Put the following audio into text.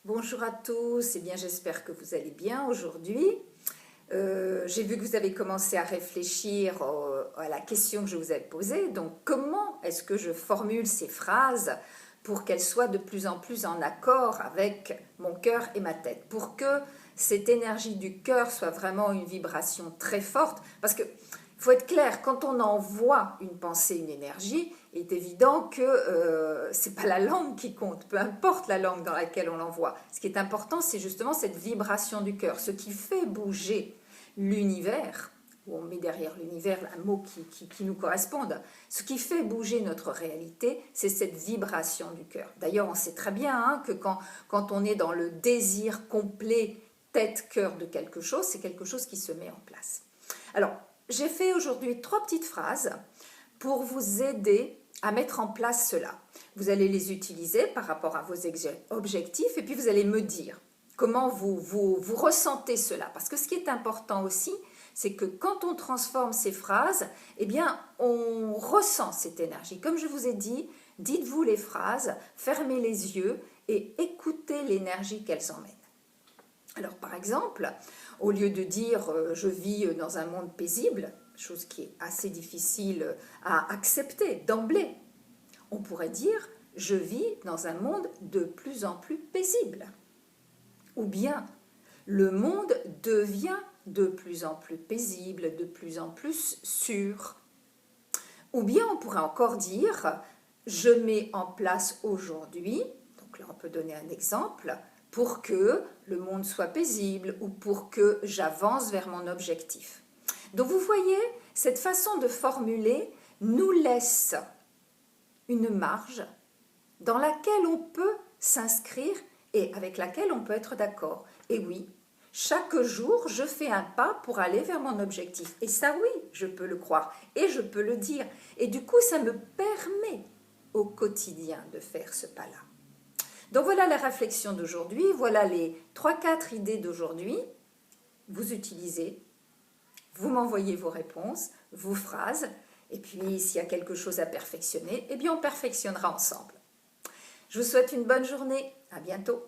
Bonjour à tous, j'espère que vous allez bien aujourd'hui. J'ai vu que vous avez commencé à réfléchir à la question que je vous ai posée. Donc, comment est-ce que je formule ces phrases pour qu'elles soient de plus en plus en accord avec mon cœur et ma tête, pour que cette énergie du cœur soit vraiment une vibration très forte, parce que il faut être clair, quand on envoie une pensée, une énergie, il est évident que ce n'est pas la langue qui compte, peu importe la langue dans laquelle on l'envoie. Ce qui est important, c'est justement cette vibration du cœur, ce qui fait bouger l'univers, où on met derrière l'univers un mot qui nous corresponde. Ce qui fait bouger notre réalité, c'est cette vibration du cœur. D'ailleurs, on sait très bien que quand on est dans le désir complet, tête-cœur de quelque chose, c'est quelque chose qui se met en place. Alors, j'ai fait aujourd'hui 3 petites phrases pour vous aider à mettre en place cela. Vous allez les utiliser par rapport à vos objectifs et puis vous allez me dire comment vous ressentez cela. Parce que ce qui est important aussi, c'est que quand on transforme ces phrases, eh bien, on ressent cette énergie. Comme je vous ai dit, dites-vous les phrases, fermez les yeux et écoutez l'énergie qu'elles emmènent. Alors, par exemple, au lieu de dire « je vis dans un monde paisible », chose qui est assez difficile à accepter d'emblée, on pourrait dire « je vis dans un monde de plus en plus paisible ». Ou bien « le monde devient de plus en plus paisible, de plus en plus sûr ». Ou bien on pourrait encore dire « je mets en place aujourd'hui », donc là on peut donner un exemple, pour que le monde soit paisible ou pour que j'avance vers mon objectif. Donc vous voyez, cette façon de formuler nous laisse une marge dans laquelle on peut s'inscrire et avec laquelle on peut être d'accord. Et oui, chaque jour, je fais un pas pour aller vers mon objectif. Et ça, oui, je peux le croire et je peux le dire. Et du coup, ça me permet au quotidien de faire ce pas-là. Donc voilà la réflexion d'aujourd'hui, voilà les 3-4 idées d'aujourd'hui. Vous utilisez, vous m'envoyez vos réponses, vos phrases, et puis s'il y a quelque chose à perfectionner, eh bien on perfectionnera ensemble. Je vous souhaite une bonne journée, à bientôt.